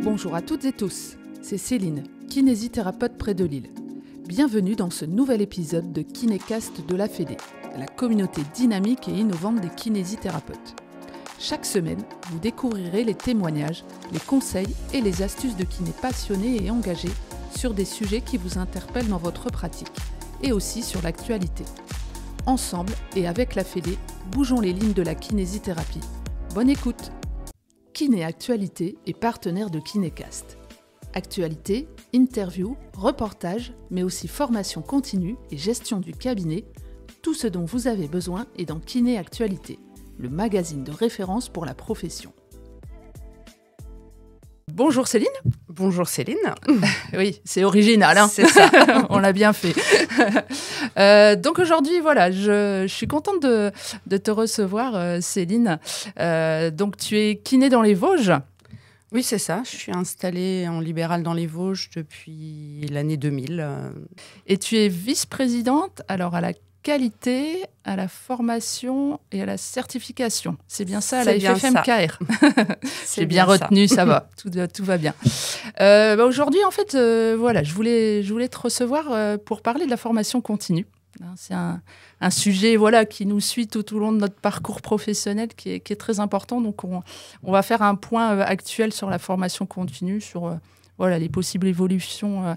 Bonjour à toutes et tous, c'est Céline, kinésithérapeute près de Lille. Bienvenue dans ce nouvel épisode de Kinécast de la Fédé, la communauté dynamique et innovante des kinésithérapeutes. Chaque semaine, vous découvrirez les témoignages, les conseils et les astuces de kinés passionnés et engagés sur des sujets qui vous interpellent dans votre pratique, et aussi sur l'actualité. Ensemble et avec la Fédé, bougeons les lignes de la kinésithérapie. Bonne écoute! Kiné Actualité est partenaire de Kinécast. Actualité, interviews, reportages, mais aussi formation continue et gestion du cabinet, tout ce dont vous avez besoin est dans Kiné Actualité, le magazine de référence pour la profession. Bonjour Céline. Bonjour Céline. Oui, c'est original, hein. C'est ça. On l'a bien fait. Donc aujourd'hui, voilà, je suis contente de te recevoir, Céline. Donc tu es kiné dans les Vosges. Oui, c'est ça. Je suis installée en libéral dans les Vosges depuis l'année 2000. Et tu es vice-présidente alors à la qualité, à la formation et à la certification. C'est bien ça, à la FFMKR. J'ai bien retenu, ça va, tout va bien. Aujourd'hui, en fait, voilà, je voulais te recevoir pour parler de la formation continue. C'est un sujet voilà, qui nous suit tout au long de notre parcours professionnel qui est très important. Donc, on va faire un point actuel sur la formation continue, sur voilà, les possibles évolutions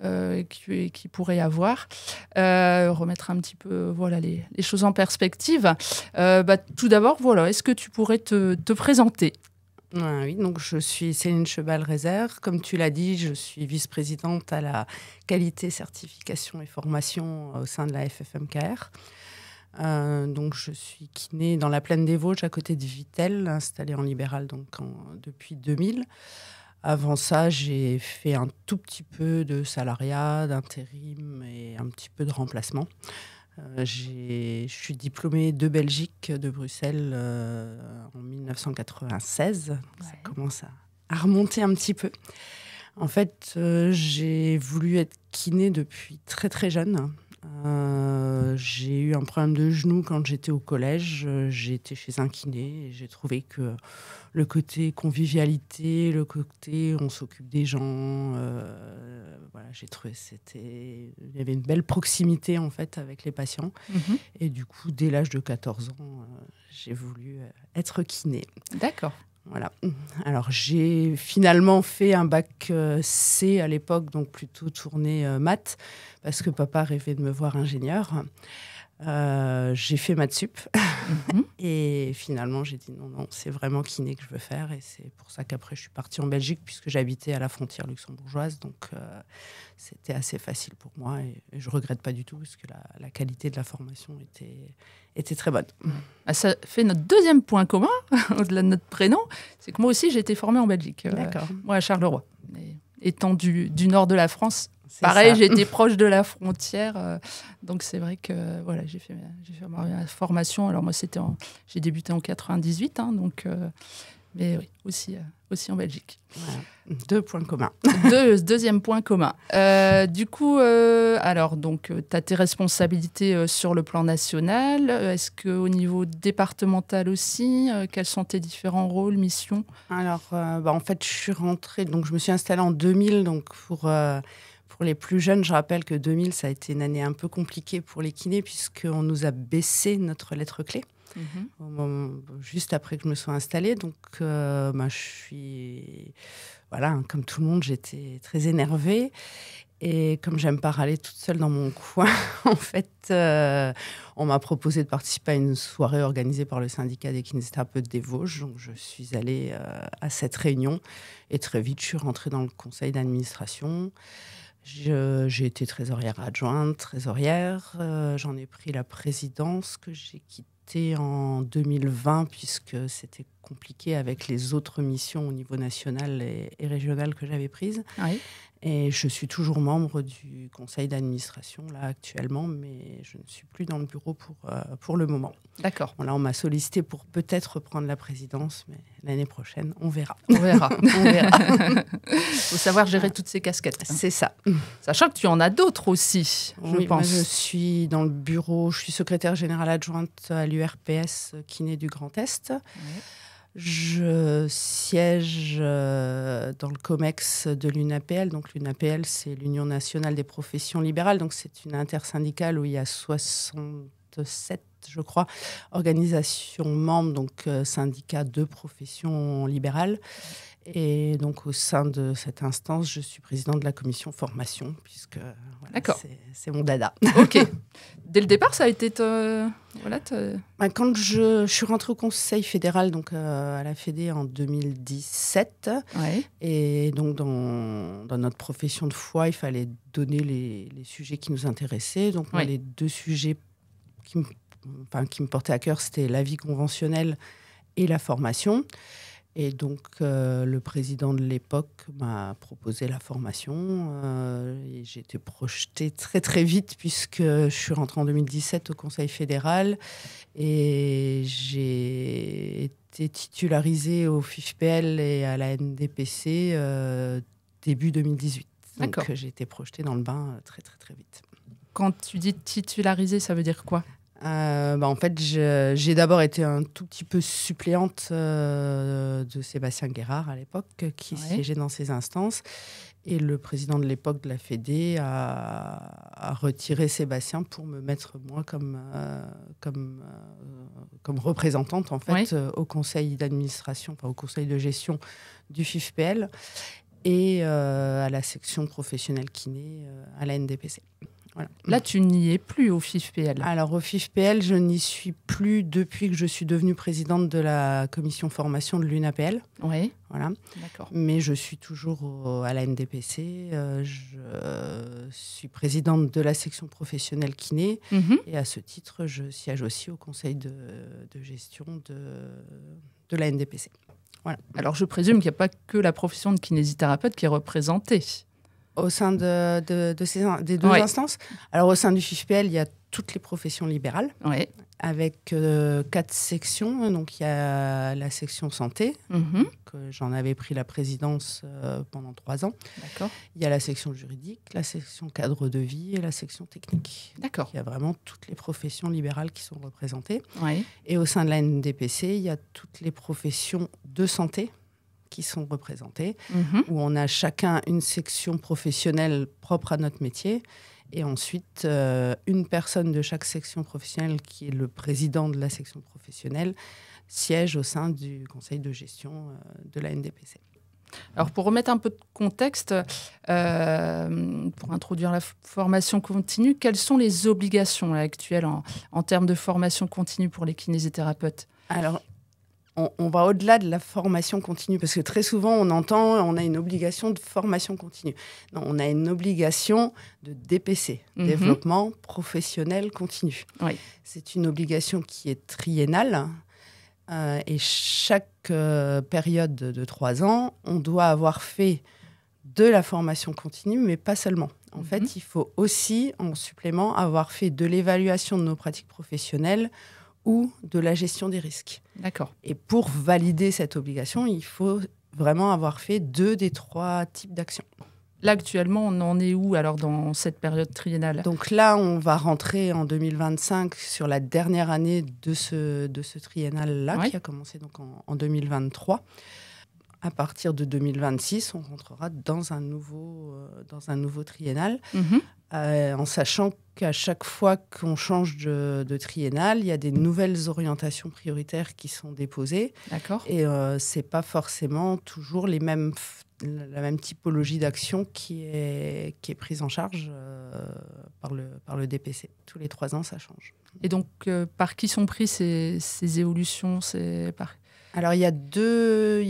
qu'il pourrait y avoir. Remettre un petit peu voilà, les choses en perspective. Tout d'abord, voilà, est-ce que tu pourrais te présenter ? Oui, donc je suis Céline Chebal-Rézère. Comme tu l'as dit, je suis vice-présidente à la qualité, certification et formation au sein de la FFMKR. Donc je suis kiné dans la plaine des Vosges, à côté de Vittel, installée en libéral donc depuis 2000. Avant ça, j'ai fait un tout petit peu de salariat, d'intérim et un petit peu de remplacement. Je suis diplômée de Belgique, de Bruxelles, en 1996. Ouais. Ça commence à remonter un petit peu. En fait, j'ai voulu être kiné depuis très très jeune. J'ai eu un problème de genou quand j'étais au collège. J'ai été chez un kiné et j'ai trouvé que le côté convivialité, le côté on s'occupe des gens, voilà, j'ai trouvé il y avait une belle proximité en fait avec les patients. Mm-hmm. Et du coup, dès l'âge de 14 ans, j'ai voulu être kiné. D'accord. Voilà. Alors, j'ai finalement fait un bac C à l'époque, donc plutôt tourné maths, parce que papa rêvait de me voir ingénieur. J'ai fait maths sup. Mm-hmm. Et finalement, j'ai dit non, c'est vraiment kiné que je veux faire. Et c'est pour ça qu'après, je suis partie en Belgique, puisque j'habitais à la frontière luxembourgeoise. Donc, c'était assez facile pour moi. Et je ne regrette pas du tout, parce que la qualité de la formation était très bonne. Ça fait notre deuxième point commun, au-delà de notre prénom, c'est que moi aussi, j'ai été formée en Belgique. D'accord. Moi, à Charleroi. Étant du nord de la France, pareil, j'étais proche de la frontière. Donc, c'est vrai que voilà, j'ai fait ma formation. Alors, moi, j'ai débuté en 98, hein, donc, mais oui, aussi en Belgique. Voilà. Deux points communs. Deuxième point commun. Du coup, alors, donc, tu as tes responsabilités sur le plan national. Est-ce qu'au niveau départemental aussi, quels sont tes différents rôles, missions ? Alors, en fait, je suis rentrée, donc je me suis installée en 2000. Donc, pour les plus jeunes, je rappelle que 2000, ça a été une année un peu compliquée pour les kinés, puisqu'on nous a baissé notre lettre clé. Mm-hmm. Juste après que je me sois installée. Donc, je suis... Voilà, comme tout le monde, j'étais très énervée. Et comme j'aime pas râler toute seule dans mon coin, en fait, on m'a proposé de participer à une soirée organisée par le syndicat des kinésithérapeutes des Vosges. Donc, je suis allée à cette réunion. Et très vite, je suis rentrée dans le conseil d'administration. J'ai été trésorière adjointe, trésorière. J'en ai pris la présidence que j'ai quittée en 2020 puisque c'était compliqué avec les autres missions au niveau national et régional que j'avais prises. Oui. Et je suis toujours membre du conseil d'administration là actuellement, mais je ne suis plus dans le bureau pour le moment. D'accord. Bon, là, on m'a sollicité pour peut-être reprendre la présidence, mais l'année prochaine, on verra. On verra. Il faut savoir gérer toutes ces casquettes. Hein. C'est ça. Sachant que tu en as d'autres aussi, je pense. Moi, je suis dans le bureau, je suis secrétaire générale adjointe à l'URPS kiné du Grand Est. Oui. Je siège dans le COMEX de l'UNAPL. Donc l'UNAPL, c'est l'Union nationale des professions libérales. Donc c'est une intersyndicale où il y a 67, je crois, organisations membres, donc syndicats de professions libérales. Et donc, au sein de cette instance, je suis présidente de la commission formation, puisque c'est mon dada. Ok. Dès le départ, ça a été... Quand je suis rentrée au Conseil fédéral, donc à la Fédé en 2017, et donc dans notre profession de foi, il fallait donner les sujets qui nous intéressaient. Donc, moi, les deux sujets qui me portaient à cœur, c'était la vie conventionnelle et la formation. Et donc, le président de l'époque m'a proposé la formation. Et j'ai été projetée très, très vite puisque je suis rentrée en 2017 au Conseil fédéral et j'ai été titularisée au FIFPL et à la NDPC début 2018. Donc, j'ai été projetée dans le bain très, très, très vite. Quand tu dis titularisée, ça veut dire quoi ? En fait, j'ai d'abord été un tout petit peu suppléante de Sébastien Guérard à l'époque, qui siégeait dans ces instances. Et le président de l'époque de la Fédé a retiré Sébastien pour me mettre moi comme représentante en fait, au conseil d'administration, au conseil de gestion du FIFPL et à la section professionnelle kiné à la NDPC. Voilà. Là, tu n'y es plus au FIFPL. Alors, au FIFPL, je n'y suis plus depuis que je suis devenue présidente de la commission formation de l'UNAPL. Oui. Voilà. D'accord. Mais je suis toujours à la NDPC. Je suis présidente de la section professionnelle kiné. Et à ce titre, je siège aussi au conseil de gestion de la NDPC. Voilà. Alors, je présume qu'il n'y a pas que la profession de kinésithérapeute qui est représentée. Au sein des deux instances. Alors, au sein du FIFPL, il y a toutes les professions libérales, avec 4 sections. Donc, il y a la section santé, que j'en avais pris la présidence pendant 3 ans. D'accord. Il y a la section juridique, la section cadre de vie et la section technique. D'accord. Il y a vraiment toutes les professions libérales qui sont représentées. Oui. Et au sein de la NDPC, il y a toutes les professions de santé qui sont représentées, où on a chacun une section professionnelle propre à notre métier, et ensuite une personne de chaque section professionnelle, qui est le président de la section professionnelle, siège au sein du conseil de gestion de la NDPC. Alors, pour remettre un peu de contexte, pour introduire la formation continue, quelles sont les obligations actuelles en termes de formation continue pour les kinésithérapeutes ? Alors, on va au-delà de la formation continue, parce que très souvent, on a une obligation de formation continue. Non, on a une obligation de DPC, développement professionnel continu. Oui. C'est une obligation qui est triennale, et chaque période de 3 ans, on doit avoir fait de la formation continue, mais pas seulement. En fait, il faut aussi, en supplément, avoir fait de l'évaluation de nos pratiques professionnelles ou de la gestion des risques. D'accord. Et pour valider cette obligation, il faut vraiment avoir fait 2 des 3 types d'actions. Là, actuellement, on en est où alors dans cette période triennale ? Donc là, on va rentrer en 2025 sur la dernière année de ce triennal-là, qui a commencé donc en 2023. À partir de 2026, on rentrera dans un nouveau triennal, en sachant qu'à chaque fois qu'on change de triennal, il y a des nouvelles orientations prioritaires qui sont déposées. D'accord. Et ce n'est pas forcément toujours la même typologie d'action qui est prise en charge par le DPC. Tous les 3 ans, ça change. Et donc, par qui sont prises ces évolutions ? Alors, il y a deux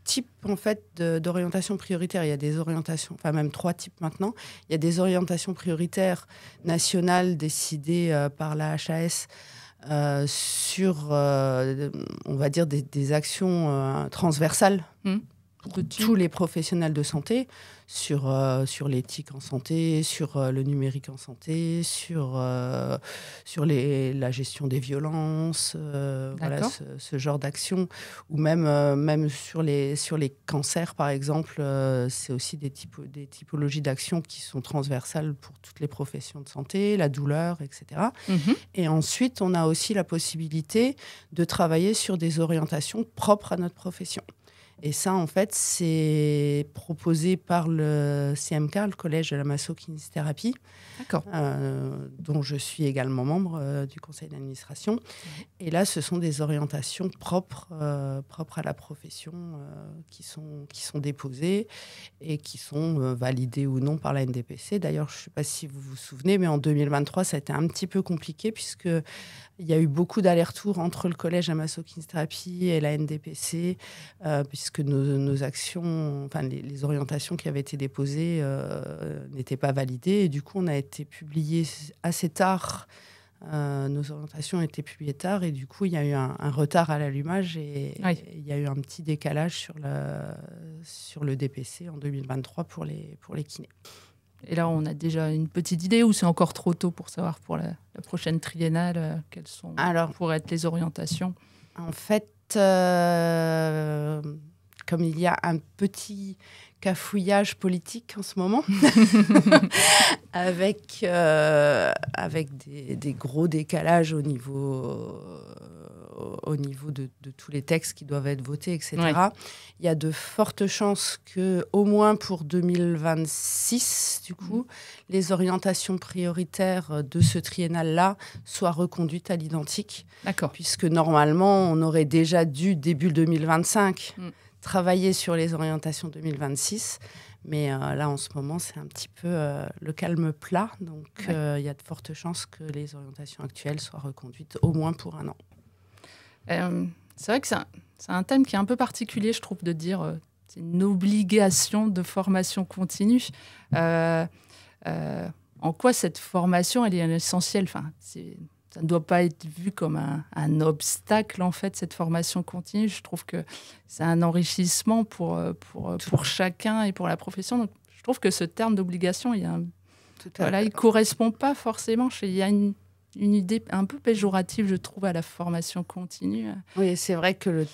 types en fait, d'orientations prioritaires. Il y a des orientations, enfin même 3 types maintenant. Il y a des orientations prioritaires nationales décidées par la HAS sur, on va dire, des actions transversales pour tous les professionnels de santé sur l'éthique en santé, sur le numérique en santé, sur la gestion des violences, voilà, ce genre d'action. Ou même sur les cancers, par exemple, c'est aussi des typologies d'actions qui sont transversales pour toutes les professions de santé, la douleur, etc. Et ensuite, on a aussi la possibilité de travailler sur des orientations propres à notre profession. Et ça, en fait, c'est proposé par le CMK, le Collège de la Masso-Kinésithérapie, dont je suis également membre du conseil d'administration. Et là, ce sont des orientations propres à la profession qui sont déposées et qui sont validées ou non par la NDPC. D'ailleurs, je ne sais pas si vous vous souvenez, mais en 2023, ça a été un petit peu compliqué puisque il y a eu beaucoup d'allers-retours entre le Collège de la Masso-Kinésithérapie et la NDPC, puisque nos actions, enfin les orientations qui avaient été déposées n'étaient pas validées. Et du coup, on a été publié assez tard. Nos orientations ont été publiées tard et du coup, il y a eu un retard à l'allumage et il y a eu un petit décalage sur le DPC en 2023 pour les kinés. Et là, on a déjà une petite idée ou c'est encore trop tôt pour savoir pour la prochaine triennale quelles pourraient être les orientations? En fait, comme il y a un petit cafouillage politique en ce moment, avec des gros décalages au niveau de tous les textes qui doivent être votés, etc. Il y a de fortes chances que, au moins pour 2026, du coup, les orientations prioritaires de ce triennal-là soient reconduites à l'identique. D'accord. Puisque normalement, on aurait déjà dû, début 2025, travailler sur les orientations 2026. Mais là, en ce moment, c'est un petit peu le calme plat. Donc, il y a de fortes chances que les orientations actuelles soient reconduites au moins pour un an. C'est vrai que c'est un thème qui est un peu particulier, je trouve, de dire c'est une obligation de formation continue. En quoi cette formation, elle est essentielle? Enfin, ça ne doit pas être vu comme un obstacle, en fait, cette formation continue. Je trouve que c'est un enrichissement pour chacun et pour la profession. Donc, je trouve que ce terme d'obligation, il ne correspond pas forcément. Il y a une idée un peu péjorative, je trouve, à la formation continue. Oui, c'est vrai que le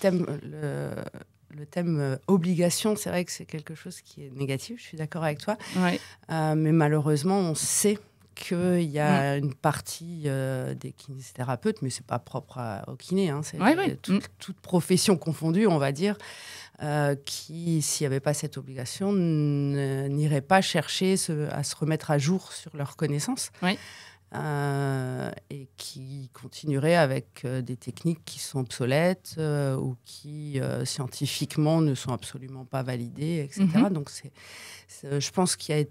thème obligation, c'est vrai que c'est quelque chose qui est négatif, je suis d'accord avec toi. Mais malheureusement, on sait qu'il y a une partie des kinésithérapeutes, mais ce n'est pas propre aux kinés, c'est toute profession confondue, on va dire, qui, s'il n'y avait pas cette obligation, n'irait pas chercher à se remettre à jour sur leurs connaissances. Et qui continuerait avec des techniques qui sont obsolètes ou qui scientifiquement ne sont absolument pas validées, etc. Donc je pense qu'il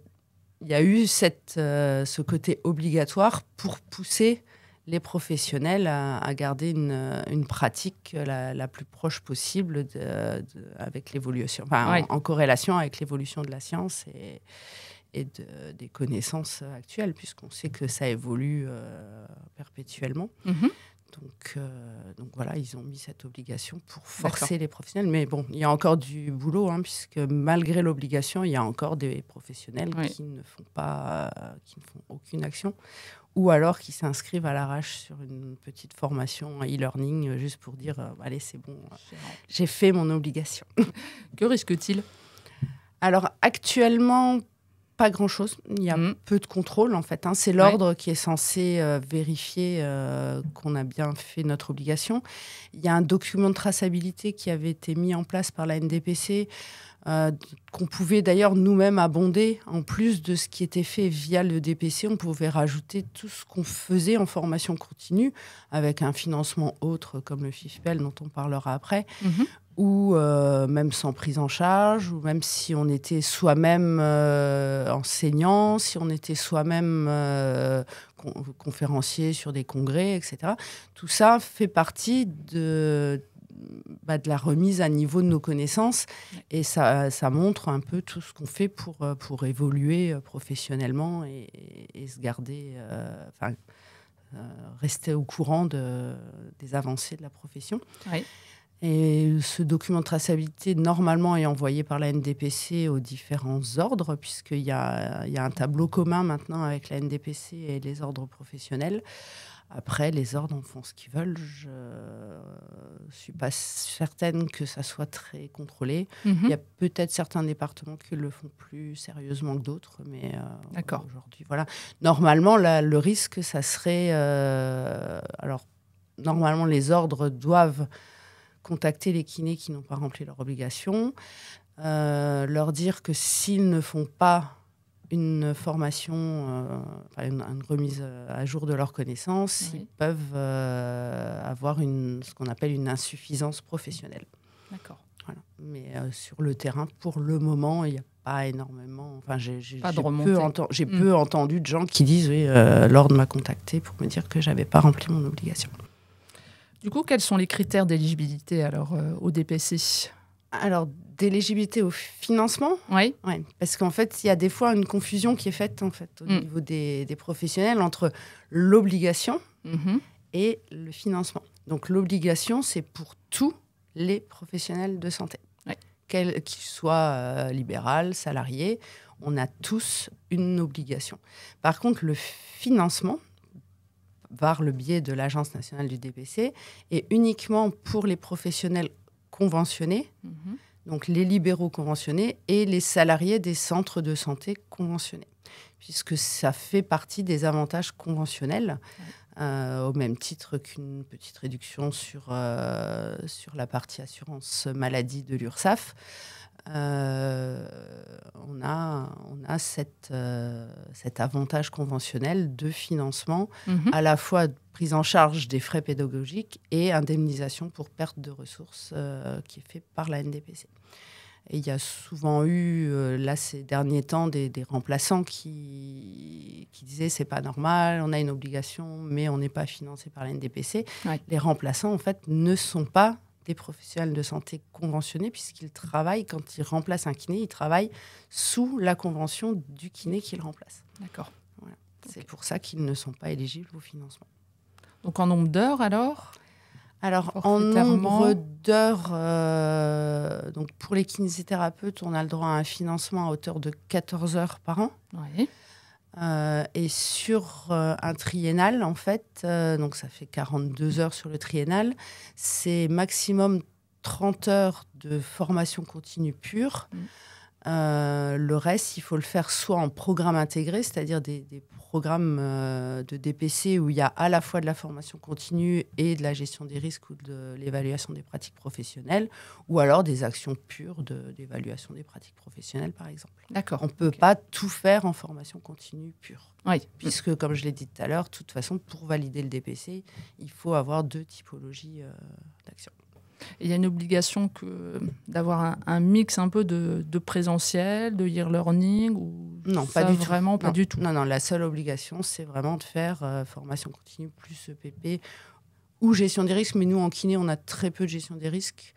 y a eu ce côté obligatoire pour pousser les professionnels à garder une pratique la plus proche possible avec l'évolution, en corrélation avec l'évolution de la science et des connaissances actuelles, puisqu'on sait que ça évolue perpétuellement. Donc voilà, ils ont mis cette obligation pour forcer les professionnels. Mais bon, il y a encore du boulot, puisque malgré l'obligation, il y a encore des professionnels qui ne font aucune action, ou alors qui s'inscrivent à l'arrache sur une petite formation e-learning, juste pour dire allez, c'est bon, j'ai fait mon obligation. Que risque-t-il? Alors actuellement, pas grand-chose. Il y a peu de contrôle, en fait. C'est l'ordre qui est censé vérifier qu'on a bien fait notre obligation. Il y a un document de traçabilité qui avait été mis en place par la NDPC, qu'on pouvait d'ailleurs nous-mêmes abonder. En plus de ce qui était fait via le DPC, on pouvait rajouter tout ce qu'on faisait en formation continue, avec un financement autre, comme le FIFPEL, dont on parlera après, ou même sans prise en charge, ou même si on était soi-même enseignant, si on était soi-même conférencier sur des congrès, etc. Tout ça fait partie de la remise à niveau de nos connaissances, et ça montre un peu tout ce qu'on fait pour évoluer professionnellement et se garder, rester au courant des avancées de la profession. Et ce document de traçabilité, normalement, est envoyé par la NDPC aux différents ordres, puisqu'il y a un tableau commun maintenant avec la NDPC et les ordres professionnels. Après, les ordres en font ce qu'ils veulent. Je ne suis pas certaine que ça soit très contrôlé. Il y a peut-être certains départements qui le font plus sérieusement que d'autres, mais aujourd'hui, voilà. Normalement, le risque, ça serait... alors, normalement, les ordres doivent contacter les kinés qui n'ont pas rempli leur obligation, leur dire que s'ils ne font pas une formation, une remise à jour de leurs connaissances, ils peuvent avoir ce qu'on appelle une insuffisance professionnelle. D'accord. Voilà. Mais sur le terrain, pour le moment, il n'y a pas énormément... Enfin, j'ai peu entendu de gens qui disent « Oui, l'ordre m'a contacté pour me dire que je n'avais pas rempli mon obligation ». Du coup, quels sont les critères d'éligibilité alors au DPC ? Alors, d'éligibilité au financement ? Oui. Ouais, parce qu'en fait, il y a des fois une confusion qui est faite en fait, au niveau des professionnels entre l'obligation et le financement. Donc, l'obligation, c'est pour tous les professionnels de santé. Qu'ils soient libéral, salariés, on a tous une obligation. Par contre, le financement, par le biais de l'Agence nationale du DPC, est uniquement pour les professionnels conventionnés, donc les libéraux conventionnés et les salariés des centres de santé conventionnés, puisque ça fait partie des avantages conventionnels, au même titre qu'une petite réduction sur la partie assurance maladie de l'URSSAF. On a cet avantage conventionnel de financement, à la fois prise en charge des frais pédagogiques et indemnisation pour perte de ressources qui est fait par la NDPC. Et il y a souvent eu, là, ces derniers temps, des remplaçants qui disaient « c'est pas normal, on a une obligation, mais on n'est pas financé par la NDPC ». Les remplaçants, en fait, ne sont pas des professionnels de santé conventionnés, puisqu'ils travaillent, quand ils remplacent un kiné, ils travaillent sous la convention du kiné qu'ils remplacent. D'accord. Voilà. C'est pour ça qu'ils ne sont pas éligibles au financement. Donc en nombre d'heures alors ? Alors en nombre d'heures, donc pour les kinésithérapeutes, on a le droit à un financement à hauteur de 14 heures par an. Oui. Et sur un triennal, en fait, donc ça fait 42 heures sur le triennal, c'est maximum 30 heures de formation continue pure. Le reste, il faut le faire soit en programme intégré, c'est-à-dire des programmes de DPC où il y a à la fois de la formation continue et de la gestion des risques ou de l'évaluation des pratiques professionnelles, ou alors des actions pures d'évaluation des pratiques professionnelles, par exemple. D'accord. On ne peut pas tout faire en formation continue pure. Oui. Puisque, comme je l'ai dit tout à l'heure, de toute façon, pour valider le DPC, il faut avoir 2 typologies d'actions. Il y a une obligation d'avoir un mix un peu de présentiel, de e-learning ou non, pas du tout. Vraiment pas du tout. Non, la seule obligation, c'est vraiment de faire formation continue plus EPP ou gestion des risques. Mais nous, en kiné, on a très peu de gestion des risques.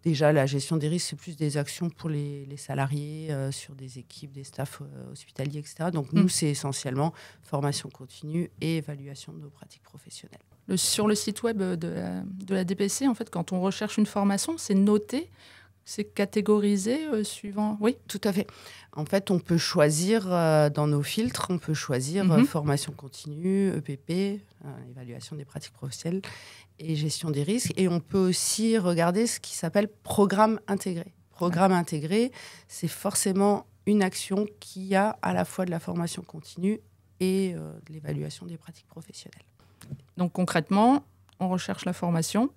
Déjà, la gestion des risques, c'est plus des actions pour les salariés sur des équipes, des staffs hospitaliers, etc. Donc, nous, c'est essentiellement formation continue et évaluation de nos pratiques professionnelles. Sur le site web de la DPC, en fait, quand on recherche une formation, c'est noté, c'est catégorisé suivant... Oui, tout à fait. En fait, on peut choisir dans nos filtres, on peut choisir formation continue, EPP, évaluation des pratiques professionnelles et gestion des risques. Et on peut aussi regarder ce qui s'appelle programme intégré. Programme intégré, c'est forcément une action qui a à la fois de la formation continue et de l'évaluation des pratiques professionnelles. Donc concrètement, on recherche la formation,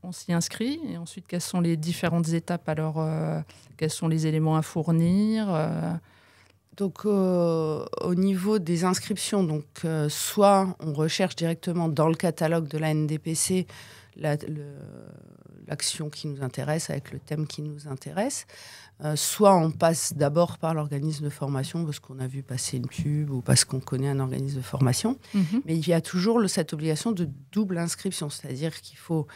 on s'y inscrit, et ensuite, quelles sont les différentes étapes ? Alors, quels sont les éléments à fournir ? Donc, au niveau des inscriptions, donc, soit on recherche directement dans le catalogue de la NDPC l'action qui nous intéresse, avec le thème qui nous intéresse. Soit on passe d'abord par l'organisme de formation parce qu'on a vu passer une pub ou parce qu'on connaît un organisme de formation. Mais il y a toujours cette obligation de double inscription, c'est-à-dire qu'il faut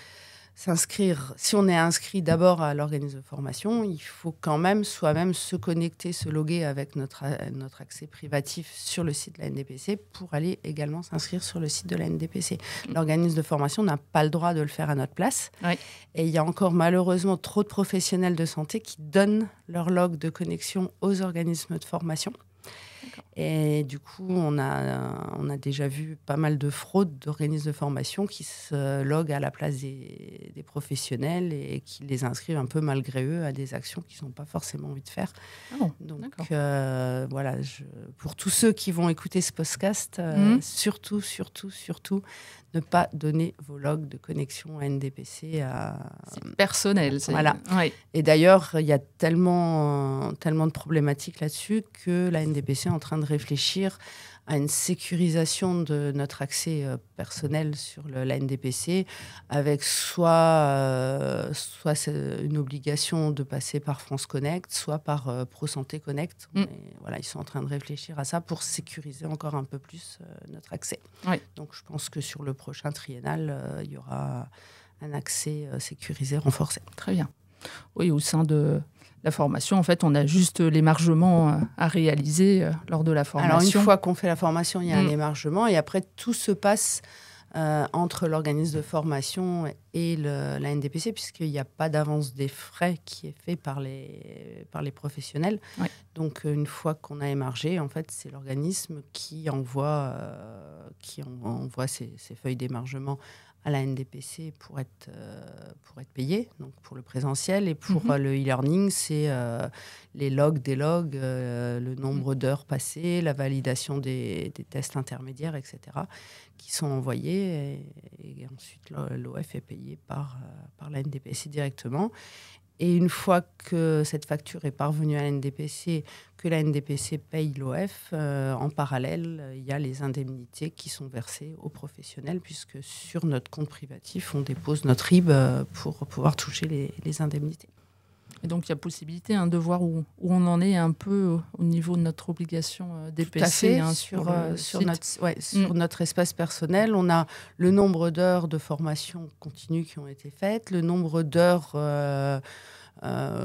s'inscrire, si on est inscrit d'abord à l'organisme de formation, il faut quand même soi-même se connecter, se loguer avec notre accès privatif sur le site de la NDPC pour aller également s'inscrire sur le site de la NDPC. L'organisme de formation n'a pas le droit de le faire à notre place. Oui. Et il y a encore malheureusement trop de professionnels de santé qui donnent leur log de connexion aux organismes de formation. Et du coup, on a déjà vu pas mal de fraudes d'organismes de formation qui se loguent à la place des professionnels et qui les inscrivent un peu malgré eux à des actions qu'ils n'ont pas forcément envie de faire. Oh, donc voilà, pour tous ceux qui vont écouter ce podcast, surtout, ne pas donner vos logs de connexion à NDPC c'est personnel. Voilà. Oui. Et d'ailleurs, il y a tellement de problématiques là-dessus que la NDPC est en train de réfléchir à une sécurisation de notre accès personnel sur la NDPC, avec soit une obligation de passer par France Connect, soit par ProSanté Connect. Mais voilà, ils sont en train de réfléchir à ça pour sécuriser encore un peu plus notre accès. Oui. Donc je pense que sur le prochain triennal, il y aura un accès sécurisé, renforcé. Très bien. Oui, au sein de la formation, en fait, on a juste l'émargement à réaliser lors de la formation. Alors, une fois qu'on fait la formation, il y a un émargement et après, tout se passe entre l'organisme de formation et la NDPC, puisqu'il n'y a pas d'avance des frais qui est fait par les professionnels. Oui. Donc, une fois qu'on a émargé, en fait, c'est l'organisme qui envoie ses feuilles d'émargement à la NDPC pour être payé, donc pour le présentiel. Et pour le e-learning, c'est les logs des logs, le nombre d'heures passées, la validation des tests intermédiaires, etc., qui sont envoyés. Et ensuite, l'OF est payé par la NDPC directement. Et une fois que cette facture est parvenue à la NDPC, que la NDPC paye l'OF, en parallèle, il y a les indemnités qui sont versées aux professionnels, puisque sur notre compte privatif, on dépose notre RIB pour pouvoir toucher les indemnités. Et donc, il y a possibilité de voir où on en est un peu au niveau de notre obligation DPC. Sur notre espace personnel, on a le nombre d'heures de formation continue qui ont été faites, le nombre d'heures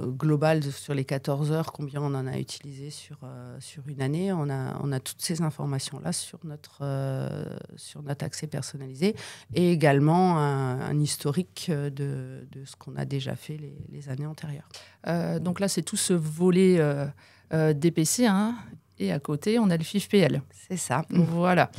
globales sur les 14 heures, combien on en a utilisé sur une année. On a toutes ces informations-là sur notre accès personnalisé et également un historique de ce qu'on a déjà fait les années antérieures. Donc là, c'est tout ce volet DPC, et à côté, on a le FIFPL. C'est ça. Voilà.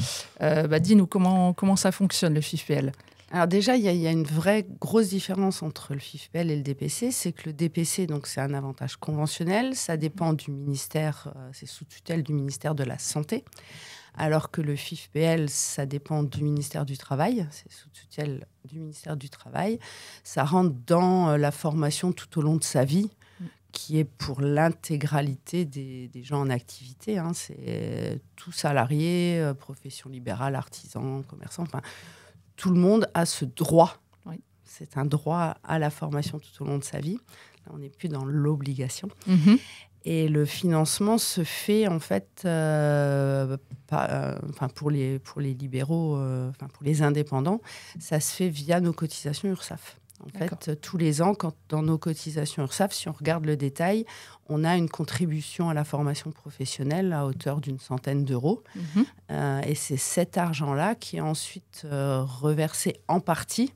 Dis-nous comment ça fonctionne, le FIFPL. Alors déjà, il y a une vraie grosse différence entre le FIFPL et le DPC, c'est que le DPC, donc c'est un avantage conventionnel, ça dépend du ministère, c'est sous tutelle du ministère de la Santé, alors que le FIFPL, ça dépend du ministère du Travail, c'est sous tutelle du ministère du Travail. Ça rentre dans la formation tout au long de sa vie, qui est pour l'intégralité des gens en activité. C'est tout salarié, profession libérale, artisan, commerçant, enfin... Tout le monde a ce droit. Oui. C'est un droit à la formation tout au long de sa vie. Là, on n'est plus dans l'obligation. Et le financement se fait en fait pour les libéraux, pour les indépendants, ça se fait via nos cotisations URSSAF. En fait, tous les ans, dans nos cotisations URSSAF, si on regarde le détail, on a une contribution à la formation professionnelle à hauteur d'une centaine d'euros. Et c'est cet argent-là qui est ensuite reversé en partie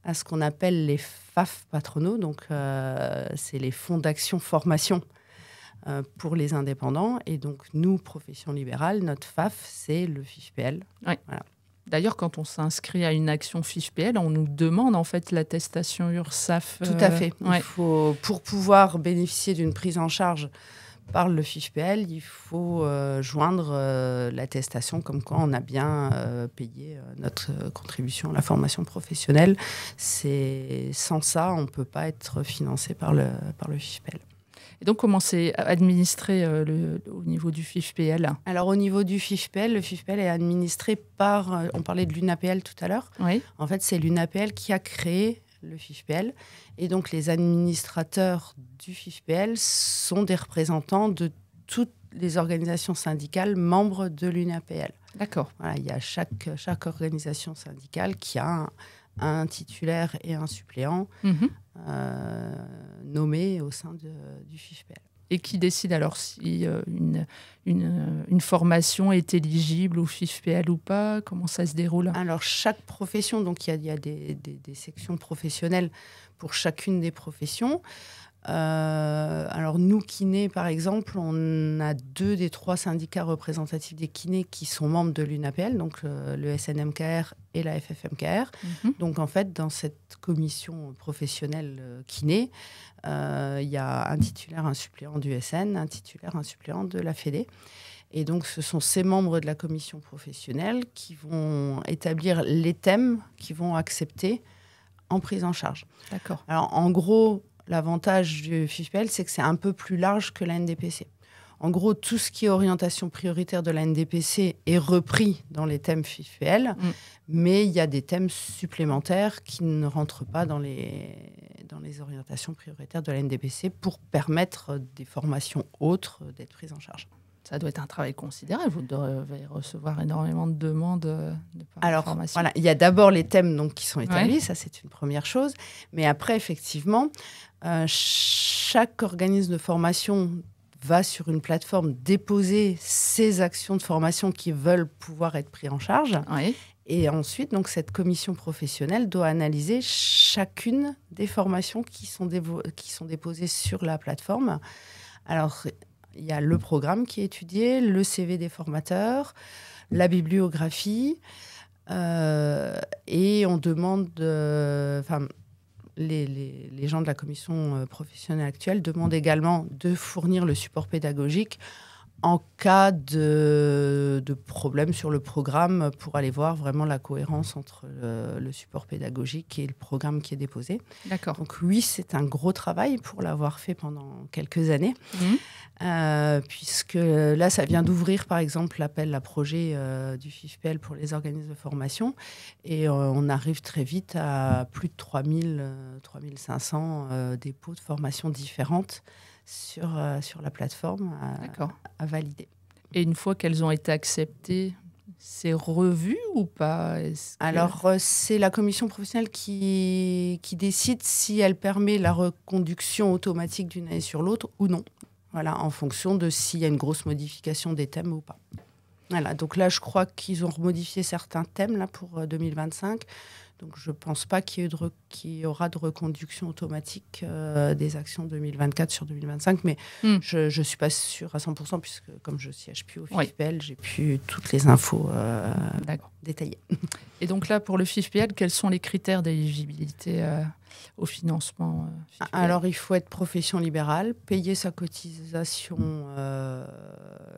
à ce qu'on appelle les FAF patronaux. Donc, c'est les fonds d'action formation pour les indépendants. Et donc, nous, profession libérale, notre FAF, c'est le FIFPL. Oui. Voilà. D'ailleurs, quand on s'inscrit à une action FIFPL, on nous demande en fait l'attestation URSSAF. Tout à fait. Pour pouvoir bénéficier d'une prise en charge par le FIFPL, il faut joindre l'attestation comme quoi on a bien payé notre contribution à la formation professionnelle. Sans ça, on ne peut pas être financé par le FIFPL. Et donc, comment c'est administré au niveau du FIFPL ? Alors, au niveau du FIFPL, le FIFPL est administré par... on parlait de l'UNAPL tout à l'heure. Oui. En fait, c'est l'UNAPL qui a créé le FIFPL. Et donc, les administrateurs du FIFPL sont des représentants de toutes les organisations syndicales membres de l'UNAPL. D'accord. Voilà, il y a chaque organisation syndicale qui a un titulaire et un suppléant nommés au sein du FIFPL. Et qui décide alors si une formation est éligible au FIFPL ou pas? Comment ça se déroule? Alors, chaque profession, donc il y a des sections professionnelles pour chacune des professions. Alors, nous, kinés, par exemple, on a 2 des 3 syndicats représentatifs des kinés qui sont membres de l'UNAPL, donc le SNMKR et la FFMKR. Donc, en fait, dans cette commission professionnelle kiné, il y a un titulaire, un suppléant du SN, un titulaire, un suppléant de la Fédé. Et donc, ce sont ces membres de la commission professionnelle qui vont établir les thèmes qu'ils vont accepter en prise en charge. D'accord. Alors, en gros, l'avantage du FIFPL, c'est que c'est un peu plus large que la NDPC. En gros, tout ce qui est orientation prioritaire de la NDPC est repris dans les thèmes FIFPL, mais il y a des thèmes supplémentaires qui ne rentrent pas dans les orientations prioritaires de la NDPC pour permettre des formations autres d'être prises en charge. Ça doit être un travail considérable. Vous devez recevoir énormément de demandes de formation. Voilà, il y a d'abord les thèmes donc, qui sont établis, ça c'est une première chose. Mais après, effectivement, chaque organisme de formation va sur une plateforme déposer ses actions de formation qui veulent pouvoir être prises en charge. Oui. Et ensuite, donc, cette commission professionnelle doit analyser chacune des formations qui sont déposées sur la plateforme. Alors, il y a le programme qui est étudié, le CV des formateurs, la bibliographie, et on demande, les gens de la commission professionnelle actuelle demandent également de fournir le support pédagogique en cas de problème sur le programme pour aller voir vraiment la cohérence entre le support pédagogique et le programme qui est déposé. D'accord. Donc oui, c'est un gros travail pour l'avoir fait pendant quelques années, puisque là, ça vient d'ouvrir, par exemple, l'appel à projet du FIFPL pour les organismes de formation, et on arrive très vite à plus de 3500 dépôts de formation différentes sur la plateforme à valider. Et une fois qu'elles ont été acceptées, c'est revu ou pas? Alors, c'est la commission professionnelle qui décide si elle permet la reconduction automatique d'une année sur l'autre ou non. Voilà, en fonction de s'il y a une grosse modification des thèmes ou pas. Voilà, donc là, je crois qu'ils ont remodifié certains thèmes là, pour 2025. Donc, je ne pense pas qu'il y aura de reconduction automatique des actions 2024 sur 2025, mais je ne suis pas sûre à 100%, puisque comme je ne siège plus au FIFPL, j'ai plus toutes les infos détaillées. Et donc là, pour le FIFPL, quels sont les critères d'éligibilité au financement FIFPL? Alors, il faut être profession libérale, payer sa cotisation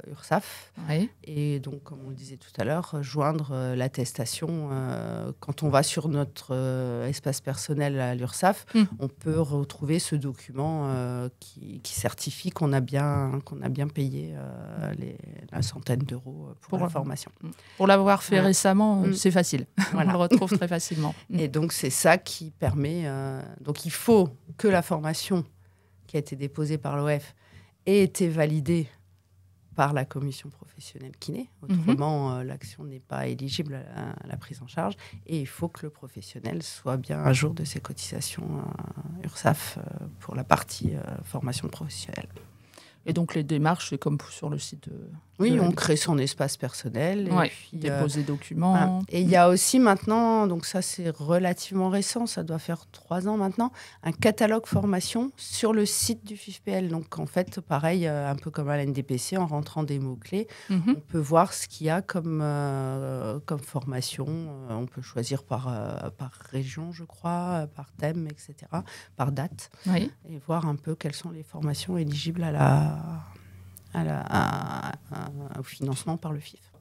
URSSAF, et donc, comme on le disait tout à l'heure, joindre l'attestation quand on va sur notre espace personnel à l'URSSAF, on peut retrouver ce document qui certifie qu'on a bien payé la centaine d'euros pour la formation. Pour l'avoir fait récemment, c'est facile. On le retrouve très facilement. Et donc, c'est ça qui permet... donc, il faut que la formation qui a été déposée par l'OF ait été validée par la commission professionnelle kiné. Autrement, l'action n'est pas éligible à la prise en charge. Et il faut que le professionnel soit bien à jour de ses cotisations URSSAF pour la partie formation professionnelle. Et donc, les démarches, c'est comme sur le site de... Oui, on crée son espace personnel. Et puis, dépose des documents. Voilà. Et il y a aussi maintenant, donc ça c'est relativement récent, ça doit faire 3 ans maintenant, un catalogue formation sur le site du FIFPL. Donc en fait, pareil, un peu comme à la NDPC, en rentrant des mots-clés, on peut voir ce qu'il y a comme formation. On peut choisir par région, je crois, par thème, etc., par date, et voir un peu quelles sont les formations éligibles au financement par le FIF.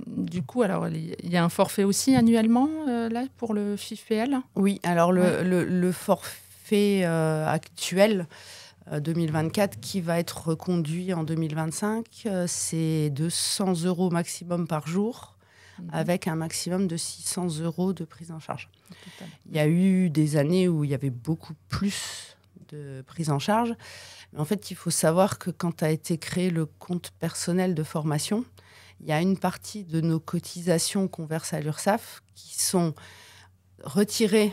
Du coup, alors il y a un forfait aussi annuellement là pour le FIFPL? Oui, alors le forfait actuel 2024 qui va être reconduit en 2025, c'est 200 € maximum par jour, avec un maximum de 600 € de prise en charge. Il y a eu des années où il y avait beaucoup plus de prise en charge. Mais en fait, il faut savoir que quand a été créé le compte personnel de formation, il y a une partie de nos cotisations qu'on verse à l'URSSAF qui sont retirés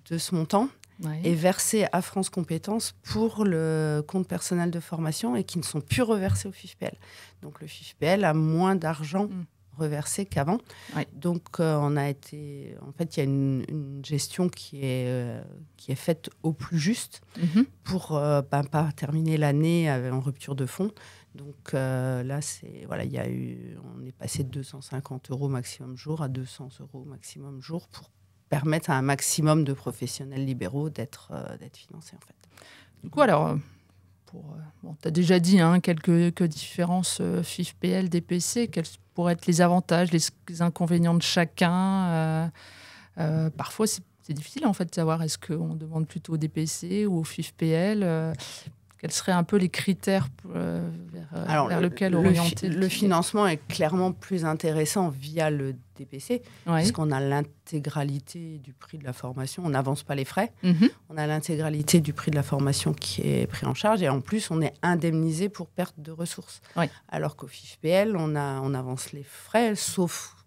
de ce montant Ouais. et versés à France Compétences pour le compte personnel de formation et qui ne sont plus reversés au FIFPL. Donc le FIFPL a moins d'argent reversé qu'avant. Ouais. Donc en fait, il y a une gestion qui est faite au plus juste pour pas terminer l'année en rupture de fonds. Donc là, on est passé de 250 € maximum jour à 200 € maximum jour pour permettre à un maximum de professionnels libéraux d'être financés, en fait. Du coup, alors, tu as déjà dit quelques différences FIFPL, DPC. Quels pourraient être les avantages, les inconvénients de chacun parfois, c'est difficile en fait de savoir est-ce qu'on demande plutôt au DPC ou au FIFPL. Quels seraient un peu les critères vers lesquels orienter le financement est clairement plus intéressant via le DPC, puisqu'on a l'intégralité du prix de la formation. On n'avance pas les frais. On a l'intégralité du prix de la formation qui est pris en charge. Et en plus, on est indemnisé pour perte de ressources. Alors qu'au FIFPL, on avance les frais, sauf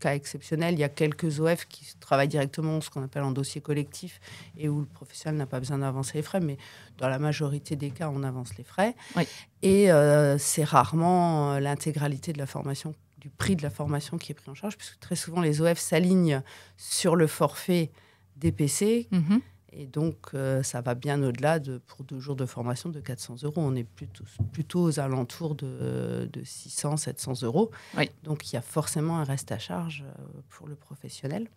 cas exceptionnel. Il y a quelques OF qui travaillent directement ce qu'on appelle en dossier collectif et où le professionnel n'a pas besoin d'avancer les frais, mais dans la majorité des cas, on avance les frais. Et c'est rarement l'intégralité de la formation, du prix de la formation qui est pris en charge, puisque très souvent, les OF s'alignent sur le forfait DPC. Et donc, ça va bien au-delà pour 2 jours de formation de 400 €. On est plutôt aux alentours de 600, 700 €. Donc, il y a forcément un reste à charge pour le professionnel.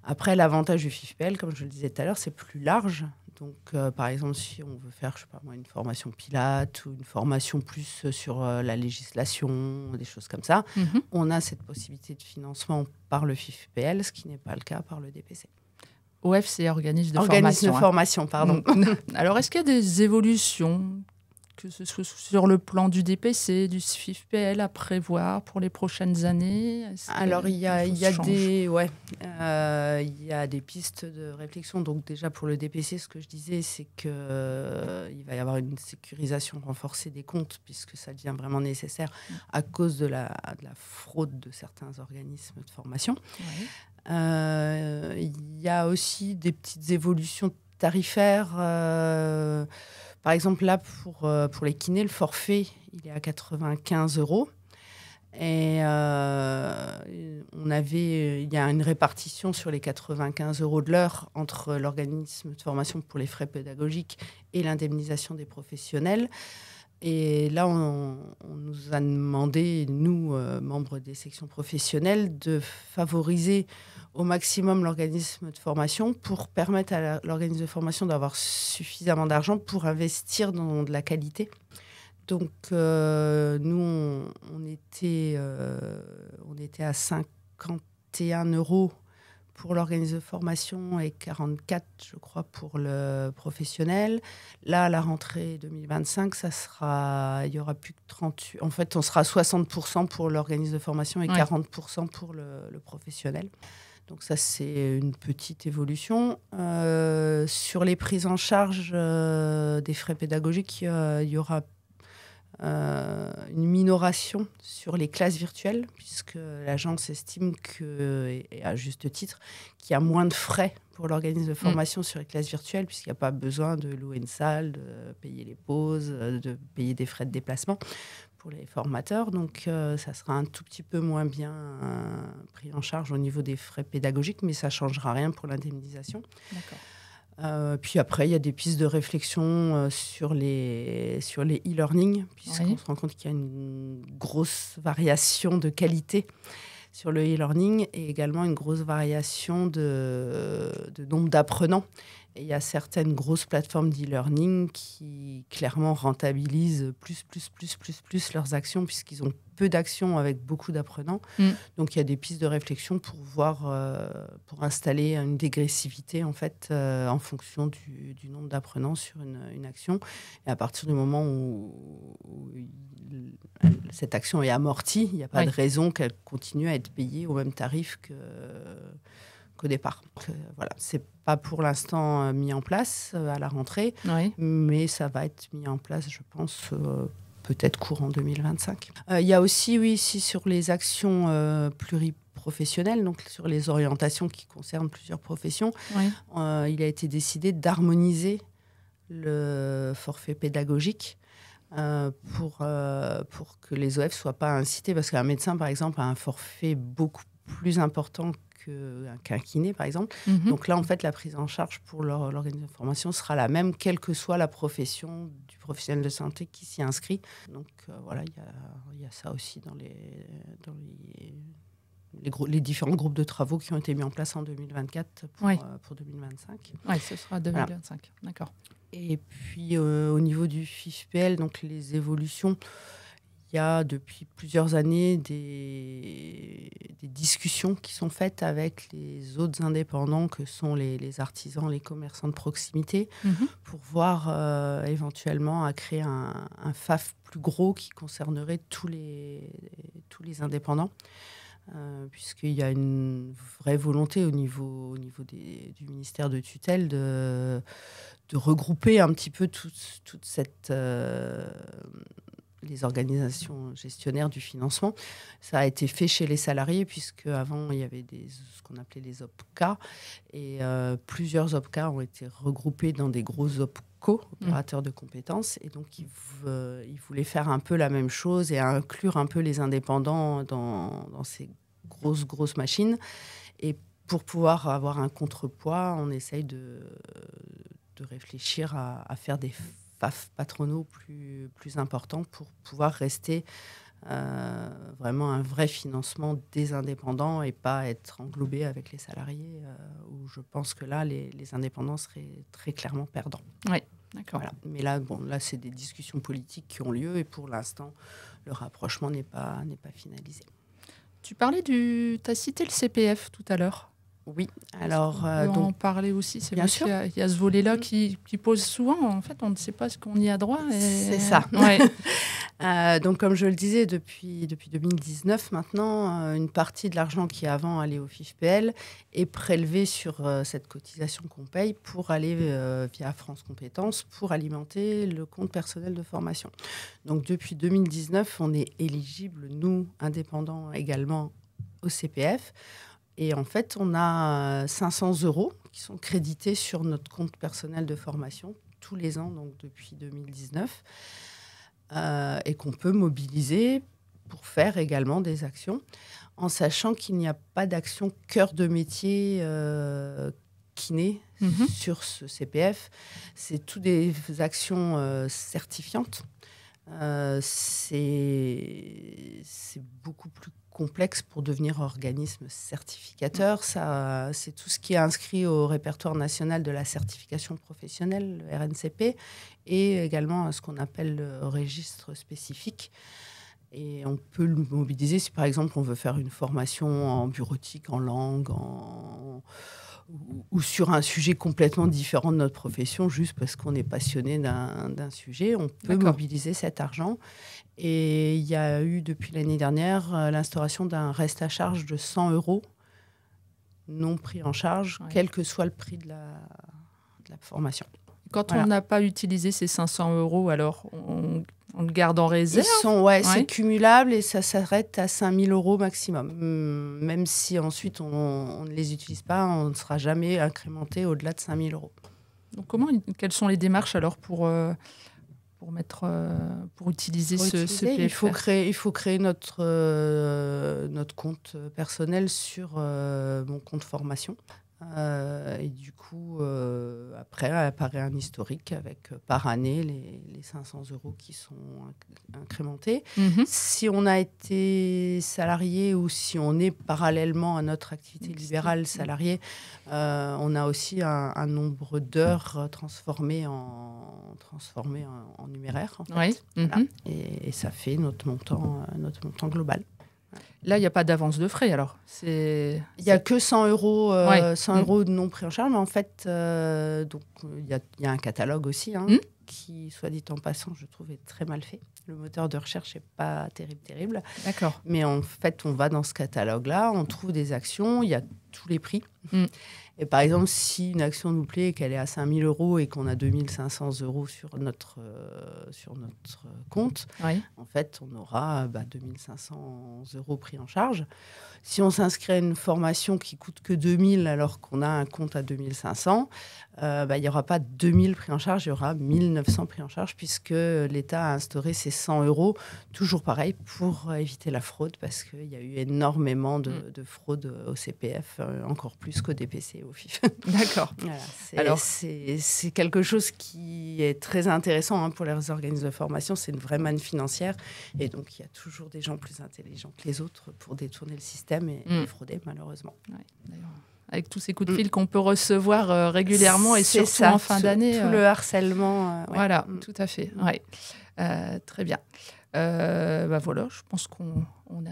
Après, l'avantage du FIFPL, comme je le disais tout à l'heure, c'est plus large. Donc, par exemple, si on veut faire, une formation Pilates ou une formation plus sur la législation, des choses comme ça, on a cette possibilité de financement par le FIFPL, ce qui n'est pas le cas par le DPC. OF, c'est organisme de formation, pardon. Alors, est-ce qu'il y a des évolutions, que ce soit sur le plan du DPC, du FIFPL, à prévoir pour les prochaines années? Alors, il y a des pistes de réflexion. Donc, déjà, pour le DPC, ce que je disais, c'est qu'il va y avoir une sécurisation renforcée des comptes, puisque ça devient vraiment nécessaire à cause de la fraude de certains organismes de formation. Il y a aussi des petites évolutions tarifaires. Par exemple, là, pour les kinés, le forfait, il est à 95 €. Et il y a une répartition sur les 95 € de l'heure entre l'organisme de formation pour les frais pédagogiques et l'indemnisation des professionnels. Et là, on nous a demandé, nous, membres des sections professionnelles, de favoriser au maximum l'organisme de formation pour permettre à l'organisme de formation d'avoir suffisamment d'argent pour investir dans de la qualité. Donc, nous, on était à 51 €. Pour l'organisme de formation et 44, je crois, pour le professionnel. Là, à la rentrée 2025, il y aura plus que 38. En fait, on sera à 60% pour l'organisme de formation et 40% pour le professionnel. Donc ça, c'est une petite évolution. Sur les prises en charge des frais pédagogiques, il y aura une minoration sur les classes virtuelles, puisque l'agence estime et à juste titre, qu'il y a moins de frais pour l'organisme de formation sur les classes virtuelles, puisqu'il n'y a pas besoin de louer une salle, de payer les pauses, de payer des frais de déplacement pour les formateurs. Donc, ça sera un tout petit peu moins bien pris en charge au niveau des frais pédagogiques, mais ça ne changera rien pour l'indemnisation. D'accord. Puis après, il y a des pistes de réflexion sur les e-learning, puisqu'on se rend compte qu'il y a une grosse variation de qualité sur le e-learning et également une grosse variation de nombre d'apprenants. Et il y a certaines grosses plateformes d'e-learning qui clairement rentabilisent plus leurs actions, puisqu'ils ont peu d'actions avec beaucoup d'apprenants. Donc il y a des pistes de réflexion pour installer une dégressivité en fait en fonction du nombre d'apprenants sur une action. Et à partir du moment où cette action est amortie, il n'y a pas de raison qu'elle continue à être payée au même tarif qu'au départ. Voilà, c'est pas pour l'instant mis en place à la rentrée, mais ça va être mis en place, je pense, peut-être courant 2025. Il y a aussi, sur les actions professionnels, donc sur les orientations qui concernent plusieurs professions, Oui. il a été décidé d'harmoniser le forfait pédagogique pour que les OF ne soient pas incités. Parce qu'un médecin, par exemple, a un forfait beaucoup plus important qu'un kiné, par exemple. Mhm. Donc là, en fait, la prise en charge pour l'organisation de formation sera la même, quelle que soit la profession du professionnel de santé qui s'y inscrit. Donc voilà, il y a ça aussi dans les différents groupes de travaux qui ont été mis en place en 2024 pour 2025. Oui, ce sera 2025. Voilà. D'accord. Et puis, au niveau du FIFPL, donc les évolutions, il y a depuis plusieurs années des discussions qui sont faites avec les autres indépendants que sont les artisans, les commerçants de proximité, pour voir éventuellement à créer un FAF plus gros qui concernerait tous les indépendants. Puisqu'il y a une vraie volonté au niveau du ministère de tutelle de regrouper un petit peu toute cette... les organisations gestionnaires du financement. Ça a été fait chez les salariés, puisque avant il y avait ce qu'on appelait les OPCA, et plusieurs OPCA ont été regroupés dans des gros OPCO, opérateurs de compétences, et donc ils voulaient faire un peu la même chose et inclure un peu les indépendants dans ces grosses machines. Et pour pouvoir avoir un contrepoids, on essaye de réfléchir à faire des FAF patronaux plus importants pour pouvoir rester vraiment un vrai financement des indépendants et pas être englobé avec les salariés, où je pense que là, les indépendants seraient très clairement perdants. Oui, d'accord. Voilà. Mais là, c'est des discussions politiques qui ont lieu et pour l'instant, le rapprochement n'est pas finalisé. Tu parlais tu as cité le CPF tout à l'heure. Oui, alors... on peut en parler aussi, c'est bien vrai sûr. qu'il y a ce volet-là qui pose souvent. En fait, on ne sait pas ce qu'on y a droit. C'est ça. Ouais. Donc, comme je le disais, depuis 2019 maintenant, une partie de l'argent qui avant allait au FIFPL est prélevée sur cette cotisation qu'on paye pour aller via France Compétences pour alimenter le compte personnel de formation. Donc, depuis 2019, on est éligible, nous, indépendants également, au CPF. Et en fait, on a 500 € qui sont crédités sur notre compte personnel de formation tous les ans, donc depuis 2019, et qu'on peut mobiliser pour faire également des actions, en sachant qu'il n'y a pas d'action cœur de métier kiné sur ce CPF. C'est toutes des actions certifiantes. C'est beaucoup plus complexe pour devenir organisme certificateur. Ça, c'est tout ce qui est inscrit au répertoire national de la certification professionnelle, le RNCP, et également ce qu'on appelle le registre spécifique. Et on peut le mobiliser si, par exemple, on veut faire une formation en bureautique, en langue, ou sur un sujet complètement différent de notre profession, juste parce qu'on est passionné d'un sujet. On peut mobiliser cet argent. Et il y a eu, depuis l'année dernière, l'instauration d'un reste à charge de 100 € non pris en charge, quel que soit le prix de la formation. Quand on n'a pas utilisé ces 500 €, alors on le garde en réserve. C'est cumulable et ça s'arrête à 5 000 € maximum. Même si ensuite on ne les utilise pas, on ne sera jamais incrémenté au-delà de 5 000 €. Donc quelles sont les démarches alors pour utiliser ce CPF? Il faut créer notre compte personnel sur mon compte formation. Et du coup, après, apparaît un historique avec par année les 500 € qui sont incrémentés. Si on a été salarié ou si on est parallèlement à notre activité libérale salariée, on a aussi un nombre d'heures transformé en numéraire. En fait. Voilà. Et ça fait notre montant global. Là, il n'y a pas d'avance de frais, alors il n'y a que 100 €, 100 € de non pris en charge. Mais en fait, donc, il y a un catalogue aussi, qui, soit dit en passant, je trouve est très mal fait. Le moteur de recherche n'est pas terrible. D'accord. Mais en fait, on va dans ce catalogue-là, on trouve des actions, il y a tous les prix. Et par exemple, si une action nous plaît et qu'elle est à 5 000 € et qu'on a 2 500 € sur notre compte, en fait, on aura 2 500 € pris en charge. Si on s'inscrit à une formation qui coûte que 2 000 alors qu'on a un compte à 2 500, il n'y aura pas 2 000 pris en charge, il y aura 1 900 pris en charge puisque l'État a instauré ces 100 €, toujours pareil, pour éviter la fraude parce qu'il y a eu énormément de fraude au CPF, encore plus qu'au DPC et au FIF. D'accord. Voilà, c'est quelque chose qui est très intéressant pour les organismes de formation. C'est une vraie manne financière et donc il y a toujours des gens plus intelligents que les autres pour détourner le système et frauder, malheureusement. Ouais, d'ailleurs, avec tous ces coups de fil qu'on peut recevoir régulièrement et surtout en fin d'année. Tout le harcèlement. Voilà, tout à fait. Ouais. Très bien. Voilà, je pense qu'on a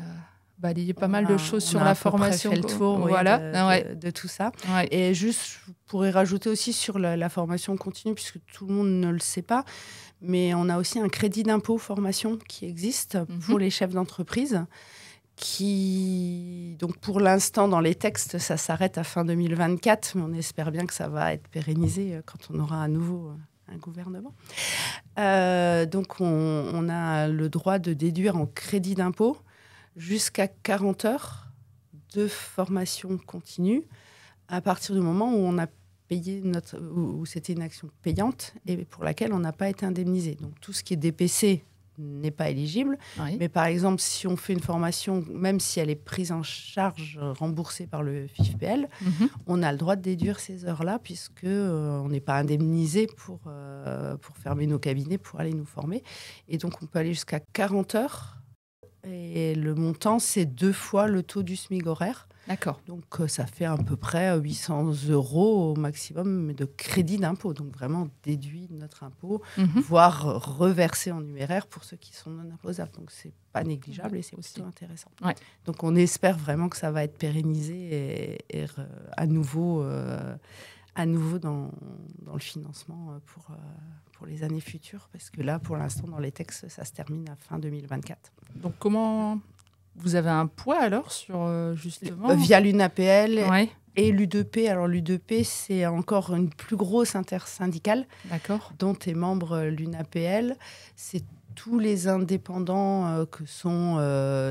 balayé pas mal de choses sur la formation. On a fait le tour voilà. de tout ça. Ouais. Et juste, je pourrais rajouter aussi sur la formation continue, puisque tout le monde ne le sait pas, mais on a aussi un crédit d'impôt formation qui existe pour les chefs d'entreprise. Donc pour l'instant, dans les textes, ça s'arrête à fin 2024, mais on espère bien que ça va être pérennisé quand on aura à nouveau un gouvernement. Donc on a le droit de déduire en crédit d'impôt jusqu'à 40 heures de formation continue à partir du moment où on a payé où c'était une action payante et pour laquelle on n'a pas été indemnisé. Donc tout ce qui est DPC n'est pas éligible. Oui. Mais par exemple, si on fait une formation, même si elle est prise en charge, remboursée par le FIFPL, on a le droit de déduire ces heures-là puisque on n'est pas indemnisé pour fermer nos cabinets, pour aller nous former. Et donc, on peut aller jusqu'à 40 heures. Et le montant, c'est 2 fois le taux du SMIC horaire. D'accord. Donc, ça fait à peu près 800 € au maximum de crédit d'impôt. Donc, vraiment déduit de notre impôt, voire reversé en numéraire pour ceux qui sont non imposables. Donc, c'est pas négligeable et c'est aussi intéressant. Ouais. Donc, on espère vraiment que ça va être pérennisé et à nouveau dans le financement pour les années futures. Parce que là, pour l'instant, dans les textes, ça se termine à fin 2024. Donc, comment... Vous avez un poids alors sur justement via l'UNAPL et l'U2P. Alors l'U2P, c'est encore une plus grosse intersyndicale dont est membre l'UNAPL. C'est tous les indépendants que sont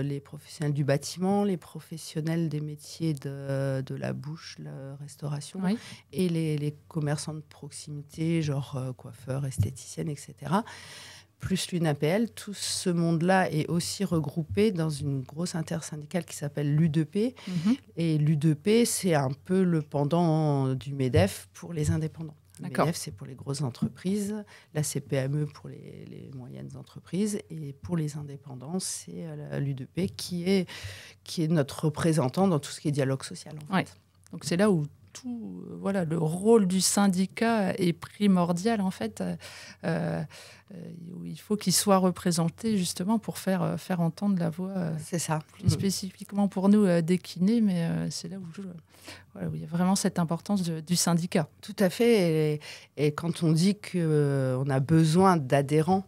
les professionnels du bâtiment, les professionnels des métiers de la bouche, la restauration et les commerçants de proximité, genre coiffeurs, esthéticiennes, etc., plus l'UNAPL, tout ce monde-là est aussi regroupé dans une grosse intersyndicale qui s'appelle l'U2P. Et l'U2P, c'est un peu le pendant du MEDEF pour les indépendants. Le MEDEF, c'est pour les grosses entreprises, la CPME pour les moyennes entreprises, et pour les indépendants, c'est l'U2P qui est notre représentant dans tout ce qui est dialogue social. En fait. Donc c'est là où le rôle du syndicat est primordial en fait. Il faut qu'il soit représenté justement pour faire entendre la voix. C'est ça. Plus spécifiquement pour nous des kinés, mais c'est là où il y a vraiment cette importance du syndicat. Tout à fait. Et quand on dit qu'on a besoin d'adhérents,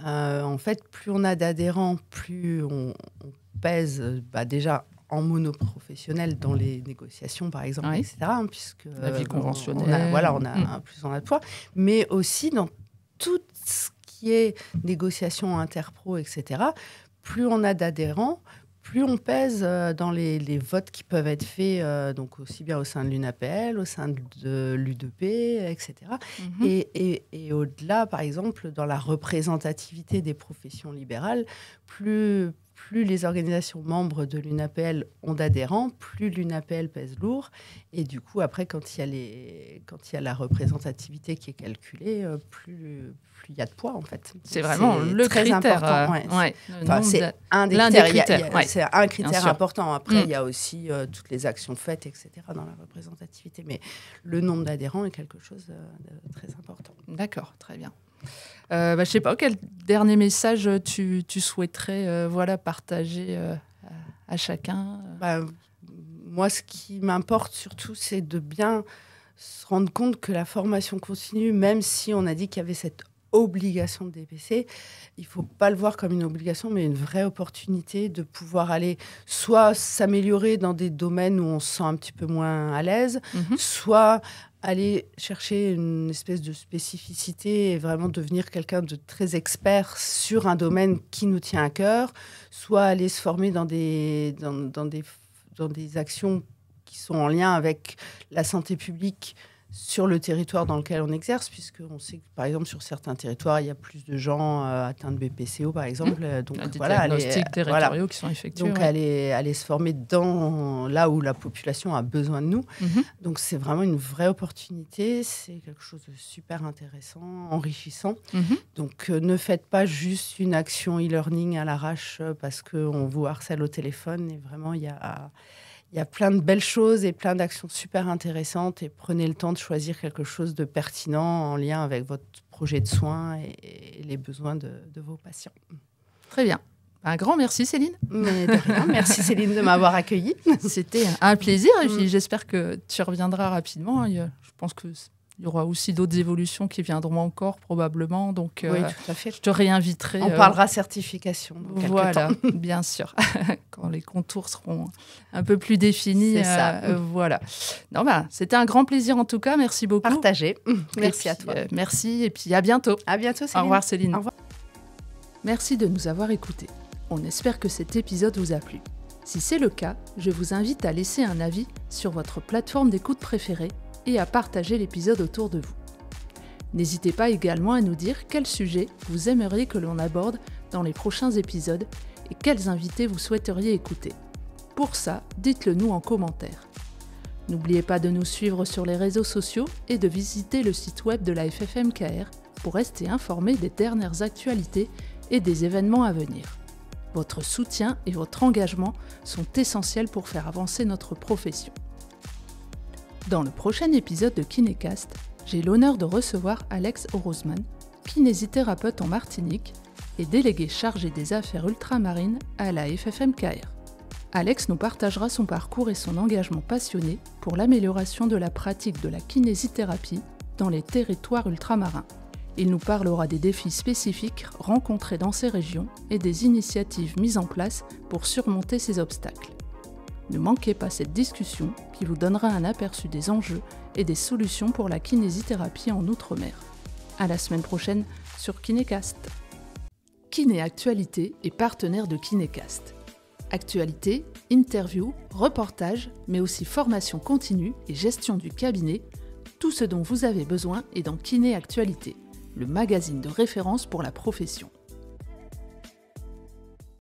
en fait, plus on a d'adhérents, plus on pèse déjà en monoprofessionnel dans les négociations, par exemple, etc. Puisque la vie conventionnelle. On a plus de poids. Mais aussi dans tout ce qui est négociation interpro, etc., plus on a d'adhérents, plus on pèse dans les votes qui peuvent être faits, donc aussi bien au sein de l'UNAPL, au sein de l'U2P, etc. Et au-delà, par exemple, dans la représentativité des professions libérales, plus les organisations membres de l'UNAPL ont d'adhérents, plus l'UNAPL pèse lourd. Et du coup, après, quand il y a la représentativité qui est calculée, plus il y a de poids, en fait. C'est vraiment le très critère. Important. C'est un des critères. C'est un critère important. Après, il y a aussi toutes les actions faites, etc., dans la représentativité. Mais le nombre d'adhérents est quelque chose de très important. D'accord, très bien. Je ne sais pas, quel dernier message tu souhaiterais partager à chacun Moi, ce qui m'importe surtout, c'est de bien se rendre compte que la formation continue, même si on a dit qu'il y avait cette obligation de DPC, il ne faut pas le voir comme une obligation, mais une vraie opportunité de pouvoir aller soit s'améliorer dans des domaines où on se sent un petit peu moins à l'aise, soit aller chercher une espèce de spécificité et vraiment devenir quelqu'un de très expert sur un domaine qui nous tient à cœur, soit aller se former dans des actions qui sont en lien avec la santé publique sur le territoire dans lequel on exerce, puisqu'on sait que, par exemple, sur certains territoires, il y a plus de gens atteints de BPCO, par exemple. Donc, des diagnostics territoriaux qui sont effectués. Donc, aller se former là où la population a besoin de nous. Donc, c'est vraiment une vraie opportunité. C'est quelque chose de super intéressant, enrichissant. Donc, ne faites pas juste une action e-learning à l'arrache parce qu'on vous harcèle au téléphone. Et vraiment, il y a plein de belles choses et plein d'actions super intéressantes et prenez le temps de choisir quelque chose de pertinent en lien avec votre projet de soins et les besoins de vos patients. Très bien. Un grand merci Céline. Mais de rien. Merci Céline de m'avoir accueillie. C'était un plaisir et puis j'espère que tu reviendras rapidement. Je pense que il y aura aussi d'autres évolutions qui viendront encore, probablement. Donc, oui, tout à fait. Je te réinviterai. On parlera certification dans quelques temps. Bien sûr. Quand les contours seront un peu plus définis. C'est ça. Voilà. Non, c'était un grand plaisir en tout cas. Merci beaucoup. Partagé. Merci à toi. Merci et puis à bientôt. À bientôt, Céline. Au revoir, Céline. Au revoir. Merci de nous avoir écoutés. On espère que cet épisode vous a plu. Si c'est le cas, je vous invite à laisser un avis sur votre plateforme d'écoute préférée et à partager l'épisode autour de vous. N'hésitez pas également à nous dire quel sujet vous aimeriez que l'on aborde dans les prochains épisodes et quels invités vous souhaiteriez écouter. Pour ça, dites-le nous en commentaire. N'oubliez pas de nous suivre sur les réseaux sociaux et de visiter le site web de la FFMKR pour rester informé des dernières actualités et des événements à venir. Votre soutien et votre engagement sont essentiels pour faire avancer notre profession. Dans le prochain épisode de Kinécast, j'ai l'honneur de recevoir Alex Orozman, kinésithérapeute en Martinique et délégué chargé des affaires ultramarines à la FFMKR. Alex nous partagera son parcours et son engagement passionné pour l'amélioration de la pratique de la kinésithérapie dans les territoires ultramarins. Il nous parlera des défis spécifiques rencontrés dans ces régions et des initiatives mises en place pour surmonter ces obstacles. Ne manquez pas cette discussion qui vous donnera un aperçu des enjeux et des solutions pour la kinésithérapie en Outre-mer. À la semaine prochaine sur Kinécast. Kiné Actualité est partenaire de Kinécast. Actualité, interviews, reportages, mais aussi formation continue et gestion du cabinet, tout ce dont vous avez besoin est dans Kiné Actualité, le magazine de référence pour la profession.